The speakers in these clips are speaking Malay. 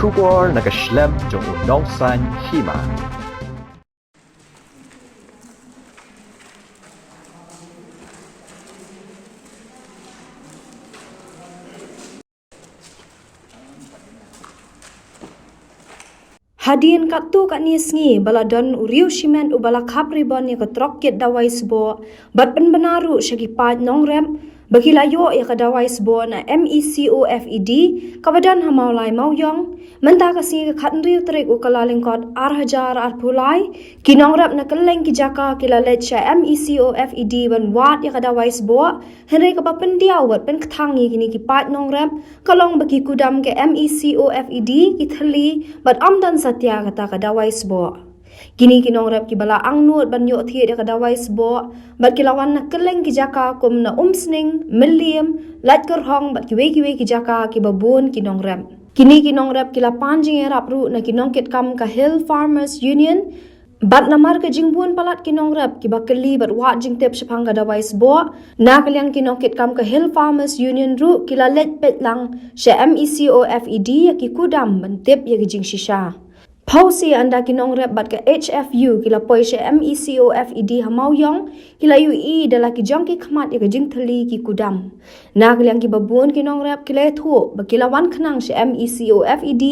Kubor nakaslem jong unongsan hima. Hadin kat tu kat ni sengi baladon uriu simen ubala khap ribon ya ketrok ket dawai sebo bat pen benaru syagi pat nong rem bagi layo ya ke dawai sebo na MECOFED kabadan hamau lai mau yong menta kasi ke khat riu trik ukala lingkot ar hajar ar pulai kinong rap na keleng ki jaka kila let sya MECOFED ban wat ya ke dawai sebo henry ke bapen diau wat pen kethangi kini ki pat nong rem kalong bagi kudam ke MECOFED ki thali bat amdan satya kata kadawai sebo. Kini kinong rap ki bala angnut ban yo thi de kadawai sebo bat kilawan na keleng ki jaka kum na umsning milliam lat kerhong bat kiwe ki jaka ki babun kinong rap. Kini kinong rap kila panjing rap ru na kinong ket kam ka Hill Farmers Union bat namar ke jingbun palat kinong rap ki bakeli bat wat jing tep sepang kadawai sebo na kalian kinong ket kam ka Hill Farmers Union ru kila let pet lang sya MECOFED ya ki kudam ban tep ya ki jing shisha. Pausi anda kinong rep bat ke HFU kila poi sya MECOFED hamau yong kila UE dala ki jong ki khmat ya ke jing thali ki kudam. Na kalian ki babun kinong rep kila thu ba kila wan khnang sya MECOFED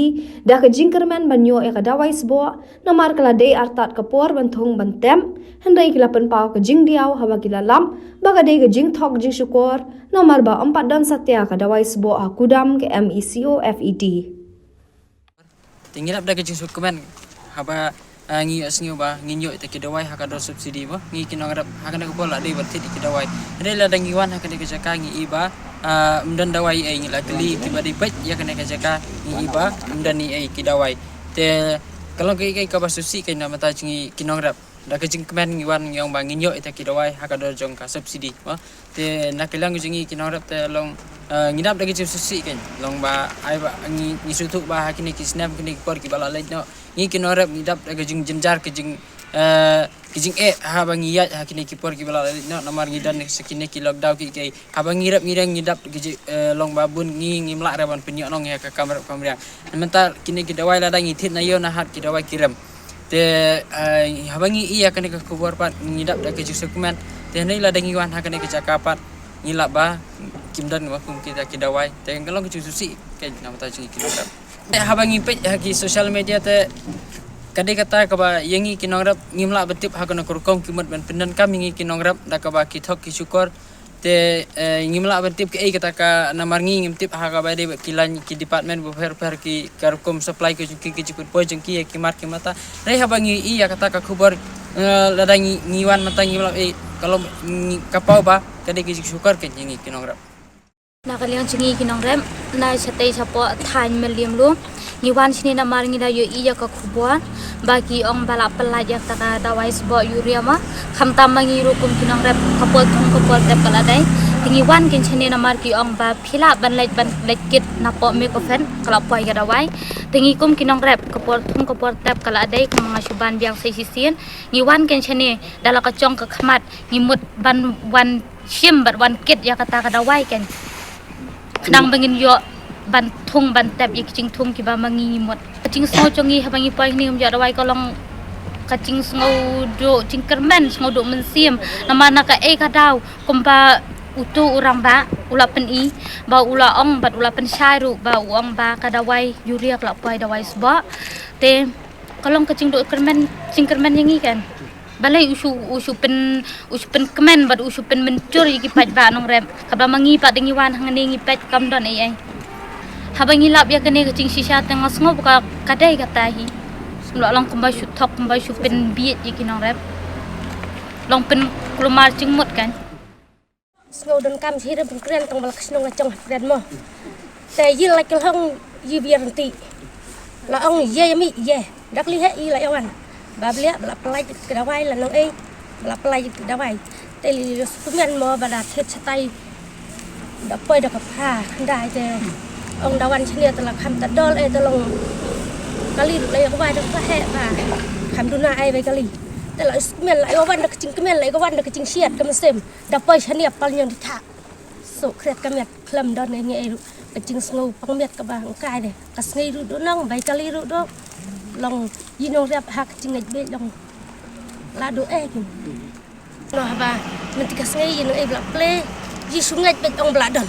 da ke jing kermen banyo ya ke dawai sebo namar kala dei artat kapor ban thung ban tem hendai kila pen pau ke jing diau hawa kila lam ba ka dei ke jing thok jing syukur namar ba 4 dan satya ke dawai sebo kudam ke MECOFED. Tinggal dah kecil sukuman, haba ngiyo sengiyo ba nginyo ite kidawai hakado subsidi ba ngi kinong rap hakana ko pola dei berti kidawai rela dangiwan hakana ke jaka ngi iba mdan dawai ai ngi lakli tiba di pet ya kana ke jaka ngi iba mdan ni ai kidawai te kalau ke ka basusi ke na mata ngi kinong rap da kecing kemen ngi wan ngi ba nginyo ite kidawai hakado jong ka subsidi ba te nakelang ngi kinong rap te long ngidap lagi cip susi kan long ba ai ba ngi sutuk ba hakini ki snap kini por ki bala lait no ngi kinorap ngidap lagi jing jenjar ke jing ha ba ngi ya hakini ki por ki bala lait no namar ngidan sekini ki lockdown ki ha ba ngirap ngirang ngidap ki long babun ngi mlak raban penyo nong ya ka kamera mental kini ki dawai ladang ngi tit na yo na hat ki dawai kiram te ha ba ngi iya kan ka kubur pat ngidap lagi cip sukuman te nei ladang ngi wan hakini ki cakapat ngilap ba kimdan wakum kita kidawai te kalau ke susi ke nama ta jingi kilograp habangi pe haki social media te kade kata ka ba yangi kinongrap ngimla betip hakana kurkom kimat ban pendan kami ngi kinongrap da ka ba kithok ki syukur te ngimla betip ke kata ka namarngi ngimtip haka ba de kilan ki department bu per ki karkom supply ke ki jiput po jengki ki mar ki mata re habangi iya kata ka khubar ladangi ngiwan mata ngimla kalau kapau ba kade ki syukur ke jingi kinongrap na kaliang chingi kinong rem na satay sapo than meliam lu ngiwan sini na mar ngida yo iya ka khubwan bagi ong bala pelaj yak ta dawai sbo urea ma khamtam mangi ru kum kinong rem kapol tep kala dai ngiwan kin chini na mar ki ong ba phila ban lej kit na po me ko fen kala poi ga dawai tingi kum kinong rem kapol tep kala dai kum ngasuban biang sai sisien ngiwan kin chini dala ka chong ka khmat ngimut ban wan shim bat wan kit ya kata ka dawai ken nang bangin yo ban thung ban tap ik ching thung ki ba mangi mot kaching sngo chongi habangi pai ni um ja dawai kolong kaching sngo do ching kermen sngo do mensim namana ka ka daw kumpa utu urang ba ula pen I ba ula ong bat ula pen syairu ba uang ba ka dawai urea kla pai dawai sba te kolong kaching do kermen ching kermen yangi kan balai usu pen kemen bad usu pen mencur iki pat ba nong rem kaba mangi pat dengi wan hangani ngi pat kam don ai habangi lap ya kene kecing sisa tengah sngo ka kadai katahi lo long kumbai su thok kumbai su pen biet iki nong rem long pen kulumar cingmut kan sngo don kam sira pen kren tong bal sngo ngacong kren mo te yi la kel hong yi biaranti la ong ye mi ye dak li he I la yawan bablia bala pelai ke dawai la nong bala pelai ke dawai te li sumen mo bala thet chatai da poi da pa dai te ong dawan chnia tala kham ta dol talong kali le ko vai da ka he ba kham duna ai vai kali te la sumen la yo wan da kicing kemen la ko wan da kicing siat ka mesem da poi chnia pal nyong ditha so kret kamet klam don ne kecing snow pangmiat ke bang kai deh kasngai ru do nang bai kali ru do long yinong rap hak kecing ngaj be long lado kin no ba menti kasngai yinong blak play yisu ngaj be ong bladon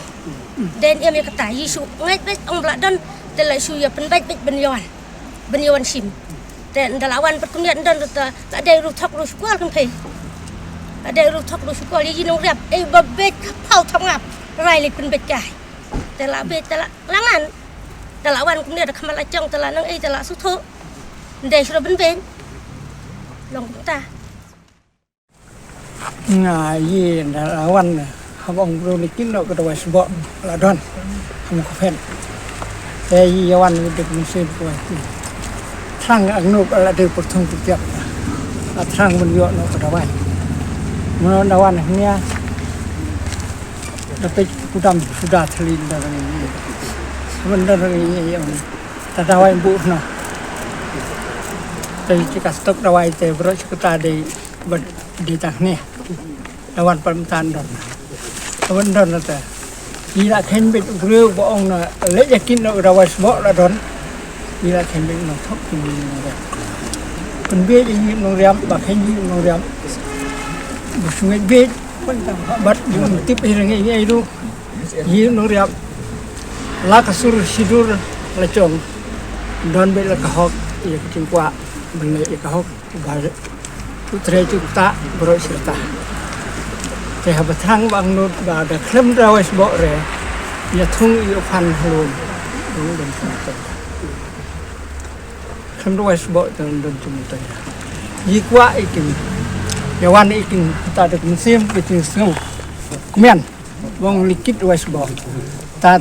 den em kata yisu ngaj be ong bladon telai su ya penbait be benyawan sim dan dalawan perkumiat dan ada ru thok ru skwal kan kai ada ru thok ru skwal yinong rap babet phau thong ngap rai le penbait kai tela be tela langan tela wan kemudian ada kamal acong tela nang tela suto ndai sudah ben long ta ngai wan habong bro nikin lo kedua sebab ladon kamu kofen wan itu musim kuat trang angnup ala de pertung tiap trang menyo no kedua mau wan nya tapi kudam sudah terlin dalam ini benar ini yang tadawai bu no dari jika stok dawai te bro kita di tangnya lawan permintaan don benar nata bila kenbet bro boong na le yakin no dawai semua la don bila kenbet no thok ini no penbet ini no riam baken ini no riam busungai bet bat yung tip hirang itu yun nuriap la kasur sidur lacong don be la kahok ya kucing kwa benda ya kahok bar putre cukta bro serta teh batang bang nut ba da klem rawes bo re ya thung i fan halum dong don chumta klem rawes bo don chumta yi kwa ikin yawan ikin kita ada musim kecil snow kemudian wong likit wes bo ta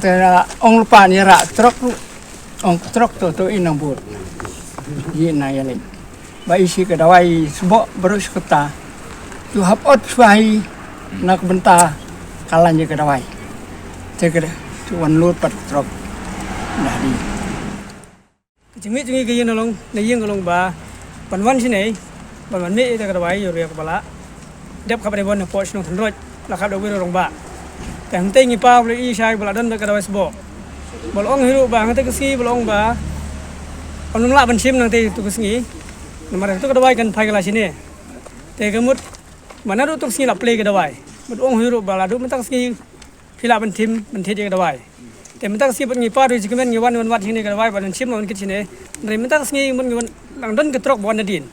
ong lupa ni ra truk ong truk to inang bot ye na ya le ba isi ke dawai sebo berus kota tu hap ot swai nak benta kalanya ke dawai cek tu wan lut pat truk dah di cengit ke yin long na yin long ba pan sini ban ni ta ka bai yo re ka bala dep ka ba bon po shnong than roj la ka do wi rong ba ta hang te ngi pa le i shai bala dan ka da sbo bol ong hiru ba hang te ka si bol ong ba on la ban sim nang te tu ka singi namar tu ka da bai kan phai ka la sini te ka mut mana do tu singi la play ka da bai mut ong hiru bala do man ta singi phila ban tim ban the ka da bai te man ta si ban ngi pa do ji ka men ngi wan wat sini ka da bai ban sim non kit sini re man ta singi mun ngi wan lang dan ka trok bon na din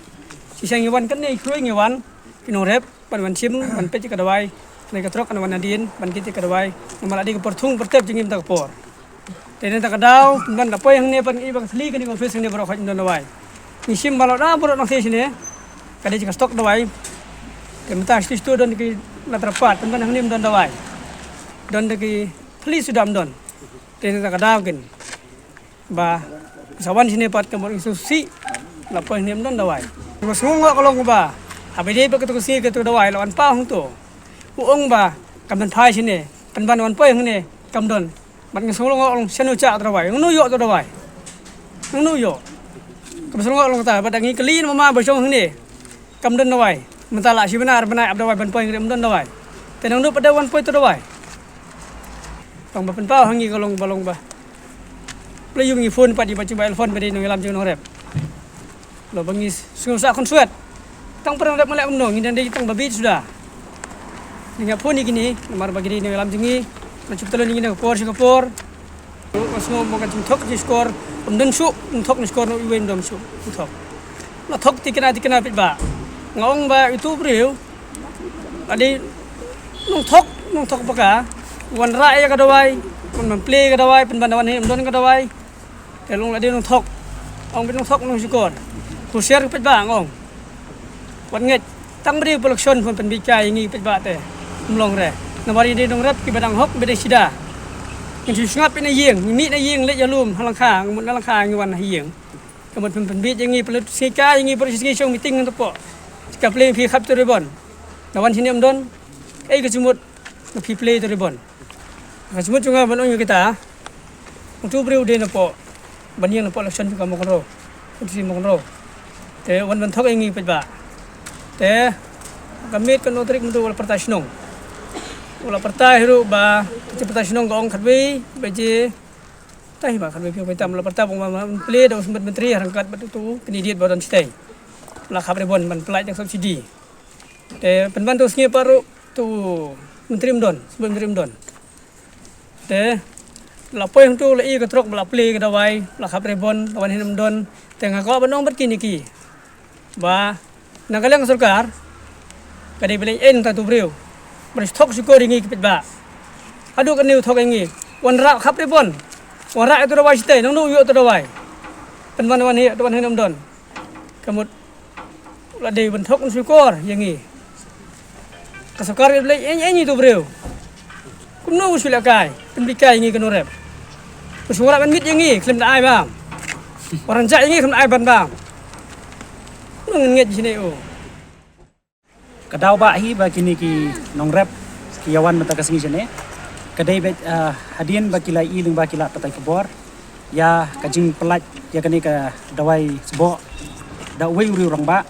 sisa ngiwan kan ni kruy ngiwan kinong rep ban sim ban peci kadawai ni katrok kan wanadin ban kiti kadawai namala di perthung pertep jingim tak por tenen tak daw ban dapoy hang ne ban i bang sli kan ni office ni bro khaj don dawai ni sim balo na bro nang sini kadi jika stok dawai kemta stu don ki latrapat ban hang nim don dawai don ki pli sudam don tenen tak daw kin ba sawan sini pat kemor susi lapoy nim don dawai Semua kalau ba, apa dia begitu sih gitu dawai lawan pau tu, uang ba, kamdan thai sini, penban wan poy ni, kamdan, mat ngesong ngolong senu cak dawai, ngunu yo tu dawai, ngunu yo, kamsong ngolong ta, pada ngi kelin mama bersong ni, kamdan dawai, mentala si benar ab dawai ban poy kamdan dawai, tenang nu pada wan poy tu dawai, tong ba pen pau hangi kolong balong ba, pelajung ngi phone padi baca phone padi ngi lam jeng rep. Lo bangis sungai sak konsuat tang pernah dapat melek menong dan dia tang babi sudah dengan pun ini nomor bagi dia dalam jengi macam telur ini dengan Singapore semua bukan tok di skor dan su tok di skor no iwen dom su tok lo tok tikena pit ba ngong ba itu beriu adi nong tok baka wan rai ka dawai wan play ka dawai penbandawan ni don ka dawai telung adi nong tok ong bin nong tok nong skor Kusiar pet ba ngong wan nget tang beri production pun penbicara ini pet ba te mlong re namari di dong rap ki badang hok bede sida ngi sungap ina yeng mi na yeng le yalum halang kha mun halang kha ngi wan yeng kemun penbit ngi pelut sika ngi prosesi show meeting to po ka play pi khap to rebon lawan sini amdon ke jumut pi play to rebon ka jumut junga ban ong kita untuk beri ude na po baniang na po election ka mo konro kuti mo konro te wan ban thok ingi pet ba te kamit kan otrik mutu wala pertasnong wala pertai hiru ba pertasnong gong khatwi beje tay ba kan be pe tam la pertama play da usmat menteri rangkat betu pendidikan badan stay la khabre bon man pelaj yang subsidi te penbantu sngi paru tu menteri mdon sebelum menteri mdon te la poy tu la I ka trok la play ka dawai la khabre bon lawan hin mdon te ngako banong berkini ki ba nagalang sarkar kadai belai en ta tu breu mas thok syukur ngi kipit ba adu kan niu thok ngi wan ra khabre bon wan ra itu dawai stay nong nu yo tu dawai penban wan hin mdon kamut la dei bentuk syukur yang ni kasukar belai en tu breu kumno usila kai pendikai ngi kanurep usura ban mit yang ni klem da ai bang orang jak yang ni klem ai ban bang nget sini Kadau ba hi ba kini ki nongrep ki yawan mata kasngi sene kadai be hadin ba kila I ling ba kila patai kebor ya kajing pelat ya kani ka dawai sebo da wei uri orang ba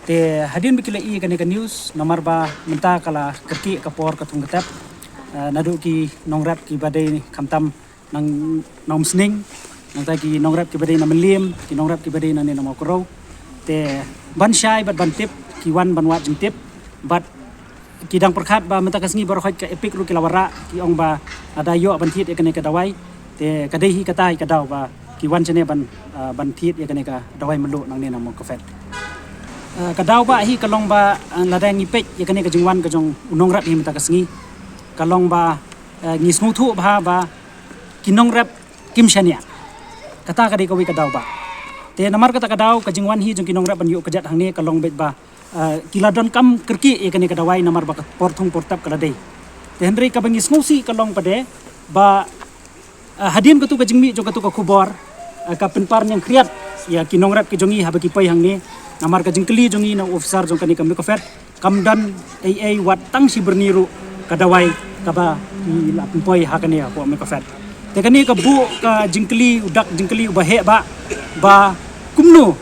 te hadin ba kila I kani ka news nomor ba menta kala kerki kapor katung ketep nadu ki nongrep ki badai kamtam nang nom sning nang ta ki nongrep ki badai na melim ki nongrep ki badai na ne na makro te ban syai bat ban tip ki wan ban wat jing tip bat kidang perkhat ba menta kasngi bar khot ka epic ru kilawara ki ong ba ada yo ban thit ekane ka dawai te kadai hi katai ka daw ba ki wan chene ban thit ekane ka dawai melu nang ne nam ko fet ka daw ba hi kalong ba ladang ipek ekane ka jingwan ka jong unong rap hi menta kasngi kalong ba ngi smu thu ba kinong rap kim shania kata ka dei ko wi ka daw ba te namar kata kadau ka jingwan hi jong kinong rap ban yu kajat hangne kalong bet ba kiladon kam kerki ekane kadawai namar ba porthung portap kala dei te henry ka bangi smusi kalong pade ba hadin katu ka jingmi jong katu ka khubor ka penpar yang kriat ya kinong rap ki jongi habaki pai hangne namar ka jingkli jongi na officer jong kani kam ko fet kam dan AA wat tang si berniru kadawai ka ba ki lapin pai hakane ko me ko fet te kani ka bu ka jingkli udak jingkli ubahe ba kumno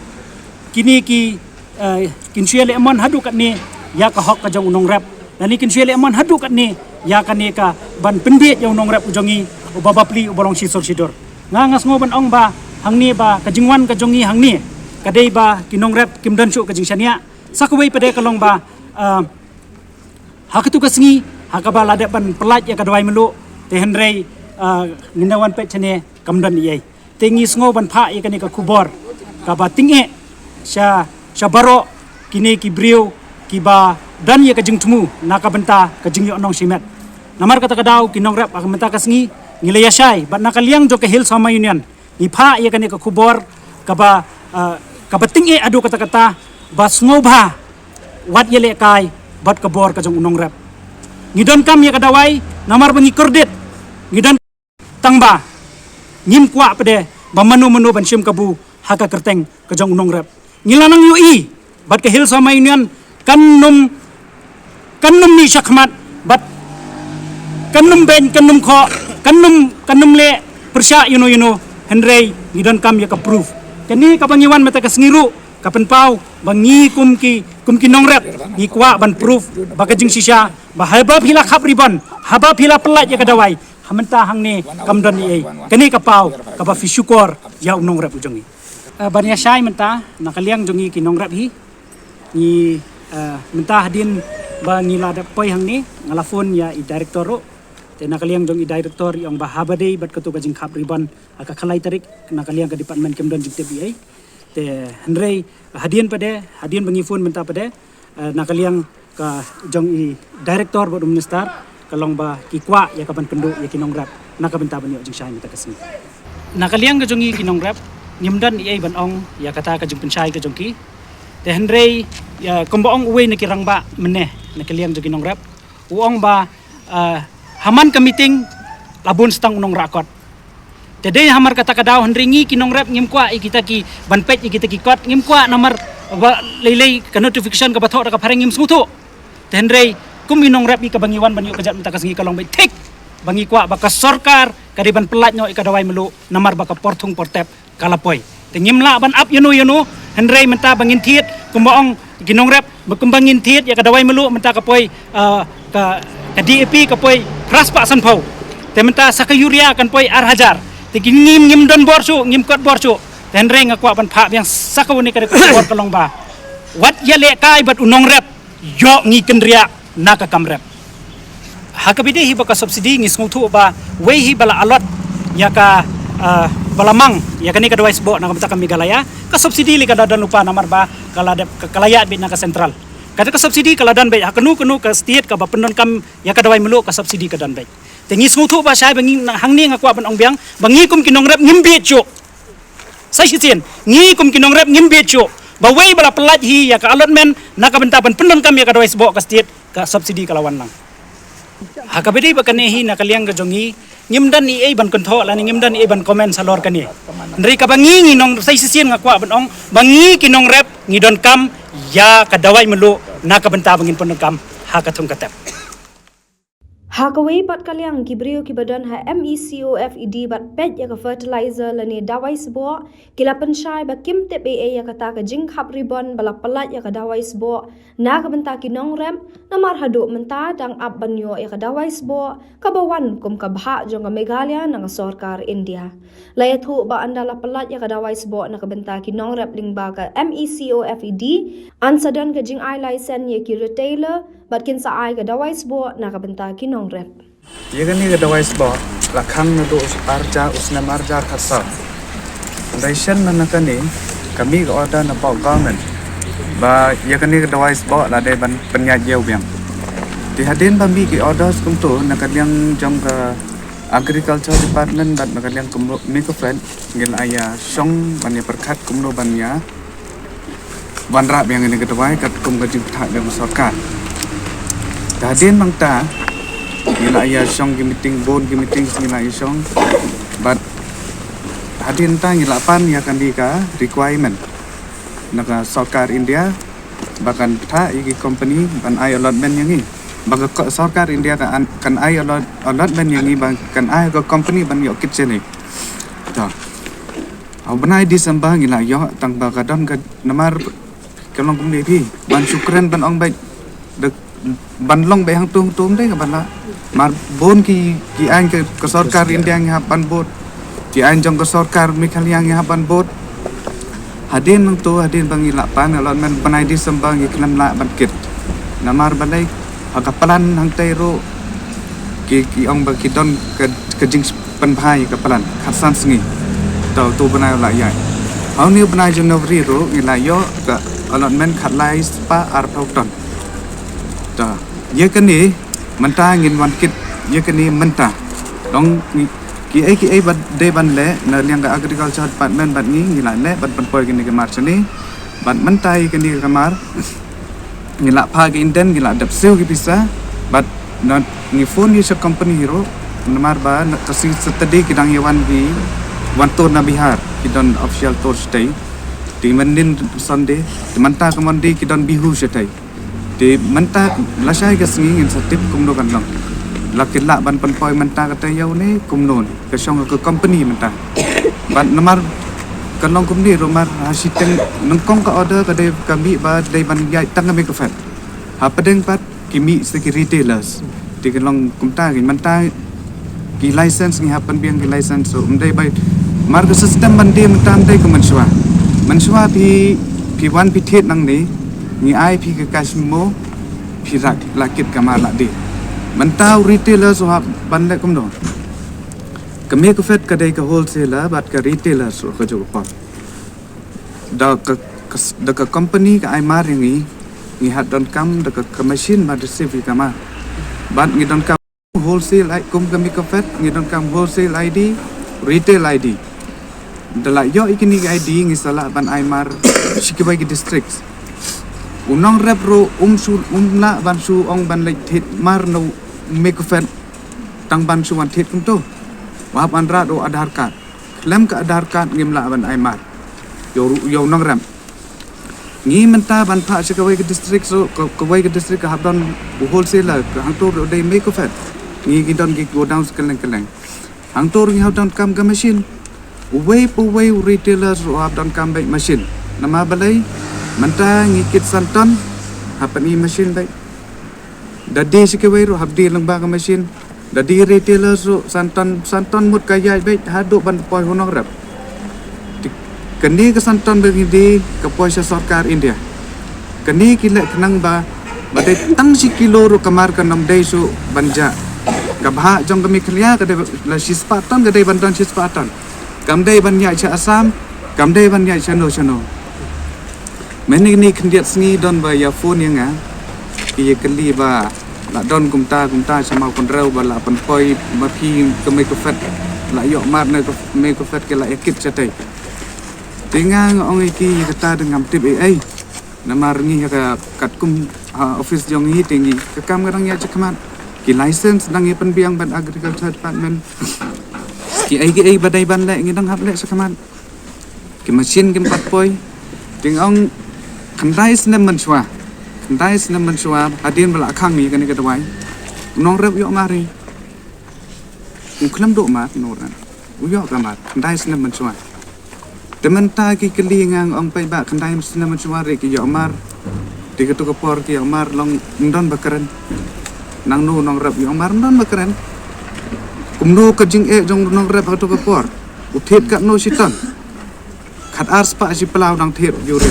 kini ki kinsyele amon hadu kat ni ya ka hok ka jong unong rap nani kinsyele amon hadu kat ni ya kani ka ban pendit jong unong rap ujongi ubabapli ubolong sisor sidor ngas ngoban ong ba hangni ba ka jingwan ka jongi hangni kadai ba kinong rap kimdan chu ka jingshania sakwei pade kalong ba hakatu ka singi hakaba lada ban pelaj ya ka dawai melu te henrei ngindawan pe chene kamdan yei tengi sngo ban pha ye kani ka kubor ka ba tinge sha baro kini ki brio ki ba dan ye ka jingtmu na ka benta ka jingyo nong simet namar kata kadau kinong rap ka menta ka sngi ngilaya shai ba na kaliang jo ka hil sama union ni pha ye kani ka kubor ka ba tinge adu kata ba sngo ba wat ye le kai bat ka bor ka jong unong rap ngidon kam ye ka dawai namar bangi kordit ngidon tangba ngim kwa pede ba manu ban sim kabu haka kerteng ka jong unong rap ngilanang UI bat ke hil sama union kanum ni syakmat bat kanum ben kanum kho kanum le persya you know henrei ngidon kam ya ka proof kani ka bangiwan mata ka sengiru ka penpau bangi kum ki nong rap ngi kwa ban proof ba ka jing sisya ba habab hila khap ribon habab hila pelat ya ka dawai hamenta hangne kamdan ni kani kapau kapa fisyukor ya unong rap ujongi bania syai menta nakaliang jongi kinong rap hi ni menta hadin ba ngila da poi hangni ngalafon ya I director ro te nakaliang jongi director yang bahabade bat katu kajing khap riban aka khalai tarik nakaliang ka department kemdan jikte bi te henrei hadin bangi phone menta pade nakaliang ka jongi director bod minister kalong ba kikwa ya kaban pendu ya kinong rap nakabenta banyo jing syai meta kasni nakaliang ka jongi kinong rap nyimdan ai ban ong ya kata ka jing pensyai ka jongki te henrei ya komboong uwe na kirang ba meneh nakaliang jongi kinong rap uong ba haman ka meeting labun stang unong rakot te dei hamar kata kadaw henringi kinong rap ngimkwa kita ki banpet kita ki kot ngimkwa namar ba lelei ka notification ka batho ka pareng ngim smutu te henrei kuminong rap ka bangiwan banyo kajat menta kasngi kalong bai tik bangi kwa baka sorkar kadiban pelat nyo ikadawai melu namar baka porthung portep kalapoy te ngimla ban up yunu henrei menta bangin thiet kumbaong kinong rap bakembangin thiet ya kadawai melu menta kapoy ka DAP kapoy praspa sanpau te menta sakayuria kan poy ar hajar Tiki ngim don bor su ngim kot bor su ten reng aku ban pha yang sakau ni kada bor kalong ba wat ya le kai bat unong rep yo ngi kendria naka kam rep hakabide hi baka subsidi ngi smutu ba we hi bala alot ya ka balamang ya kani ka device bo na kamta kami galaya ka subsidi li kada dan lupa namar ba kala kalaya bit na ka sentral kada ka subsidi kala dan be hakanu ka state ka ba pendon kam ya ka dawai melu ka subsidi ka dan be tengi smutu ba sai bangi hangni ngaku ban ong biang bangi kum kinong rep ngimbe chu sai sitien ngi kum kinong rep ngimbe chu ba we bala pelat hi ya ka allotment na ka benta ban pendon kam ya ka dawai bo ka state ka subsidi kalawan lang hakabidi ba kanehi na kaliang ka jongi ngimdan ni ai ban kontho la ni ngimdan ni ai ban comment salor kani ndri ka bangi nong sai sisien ngaku ban ong bangi kinong rep ngi don kam ya ka dawai melu na ka benta bangin pendon kam ha ka thung katep Hakaway bat kaliang kibrio kibadan ha MECOFED bat pet ya ka fertilizer lani dawai sbo kila pensyai ba kim TPA ya kata ka jing khap ribon bala pelat ya ka dawai sbo na ka benta kinong rem na marhadu menta dang ab banyo ya ka dawai sbo ka bawan kum ka bha jong ka Meghalaya nang sarkar India layat hu ba andala pelat ya ka dawai sbo na ka benta kinong rep ling ba ka MECOFED ansadan ka jing ai license ya ki retailer bat kin sa ai ka dawai sbo na ka benta kinong rep. Ia kan ni kada wise bo lakang na do arja usna marja khasa. Foundation mana kan ni kami ke order na pau government. Ba ia kan ni kada wise bo la de ban penyat jeu biang. Di hadin ba mi ke order skum tu na kan yang jong ke agriculture department bat na kan yang kum mi ko friend ngel aya song ban ya perkat kum no ban ya. Ban rap yang ni kada wise kat kum ka jing thak dengan sarkar. Hadin bang ta gila ya song gi meeting board gi meeting gila ya song but hadin ta gila pan ya kan di ka requirement naka sarkar India bahkan tha igi company ban ai allotment yang ni bang sarkar India kan ai allotment yang ni bang kan ai ko company ban yo kitchen ni ta au banai December gila yo tang ba kadon ka namar kalong kum pi ban syukran ban ong bai ban long be hang tum deh ka bala mar bon ki an ke sarkar India yang ban bot ki an jong ke sarkar Meghalaya yang ban bot hadin nang tu hadin bangi lapan allotment panai di sembang ki klan la ban kit namar balai hakapalan hang tero ki ong ba ki don ke jing pan bhai kapalan khasan sngi tau tu banai la ya au ni banai January ro ila yo ka allotment khatlai spa ar ton ta ye kan ni menta ngin wan kit ye kan ni menta dong ki ai bat de ban le na liang ka agriculture department bat ni ngila le bat pan poi kan ni kamar chani bat menta kan ni kamar ngila pha ki inden ngila dap seu ki bisa bat na ni phone ni sa company hero namar ba na kasi study kidang yawan ki wan tur na Bihar kidon official tour stay di mendin Sunday di menta kamandi kidon bihu setai di menta lasai ke sengi ngin satip kumno kan long lakin la ban pan poi menta kata yau ni kumno ke song ke company menta ban namar kan long kumni romar hasiteng nengkong ka order ka de kami ba de ban yai tang kami ke fat ha pedeng pat kimi security retailers di kan long kumta ngin menta ki license ngi hapan biang ki license so umdai bai mar ke system ban de menta dai ke mensua pi wan pi thet nang ni ni ai pi ke kasmo pi rak lakit kamar lak di mentau retailer so hak ban lek kumno kami ke fet kadai ke wholesaler bat ke retailer so ke jo pa da ke company ke ai mar ni hat don kam da ke machine ba receive kamar bat ni don kam wholesale ai kum kami ke fet ni don kam wholesale ID retail ID dala yo ikini ID ngi sala ban ai mar sikibai ke districts unong rep ro umla ban su ong ban lek thit mar no mekofet tang ban su wan thit kum to wa ban ra do Aadhaar card lem ka Aadhaar card ngim la ban ai mar yo nong rem ngi menta ban pha sikibai ke district so kawai ke district ka habdon wholesaler ka hang to de mekofet ngi gidon gi go down keleng hang to ngi habdon kam ka machine uwei retailers ro habdon kam baik machine nama balai menta ngikit santon apa ni mesin baik dade sikawai ro habdi lengba ka mesin Dari retailer su santon mut kaya baik hadu ban poi honong rap. Kini ke santon begini ke poi sarkar India. Kini kila kenang ba badai tang si kilo ru kamar ke 6 day su banja. Kabha jong kami kelia ke la sispatan ke day bantan sispatan. Kam day banya cha Assam, kam day banya chano. Meni ni kendiat sengi don ba ya phone yang ah. Iya keli ba la don kumta sama kondrau ba la pan poi ma phi ke me ko fet la yo mat ne ko me ko fet ke la ekit chatai. Tingang ong iki kata dengan tip ai. Nama rengi ka katkum office jong hi tinggi ke kam ngarang ya cekmat. Ki license dang pen biang ban agriculture department. Ki ai badai ban le ngidang hap le sekamat. Ki mesin ki 4 poi. Ting ong kendai snem mensua. Kendai snem mensua hadin bala khang ni kan ke dawai. Nong rep yo mari. Uklam do mat noran. Uyo kamat kendai snem mensua. Teman ta ki kelingang ong pai ba kendai snem mensua re ki yo mar. Di ketu kepor ki yo mar long ndon bakaren. Nang nu nong rep yo mar ndon bakaren. Kumno ka jing jong nong rep ketu kepor. Uthet kat no siton. Khat ars pa si pelau dang thet yure.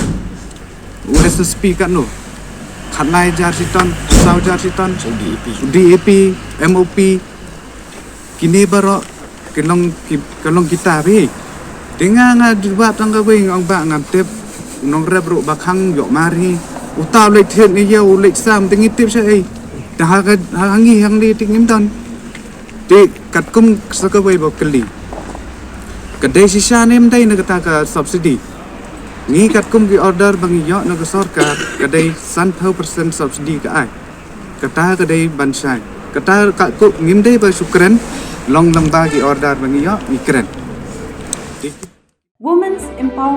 Udah sepi kat no. Khat nai jar siton, sau jar siton, DAP, MOP. Kini baru kelong kita bi. Dengan buat tangga wing ong ba ngantep nong rep ro bakhang yo mari. Utaw lek thet ni yo lek sam tingi tip sai. Dah hangi hang li tingim don. Di kat kum sakawe bo keli. Kedai sisa ni mendai nak kata ke subsidi. Ni kat kum ki order bangi yo nak sarkar kedai 100% subsidi ke ai. Kata kedai bansai. Kata kat kum ngimdai ba sukren long lamba ki order bangi yo ikren. Women's empowerment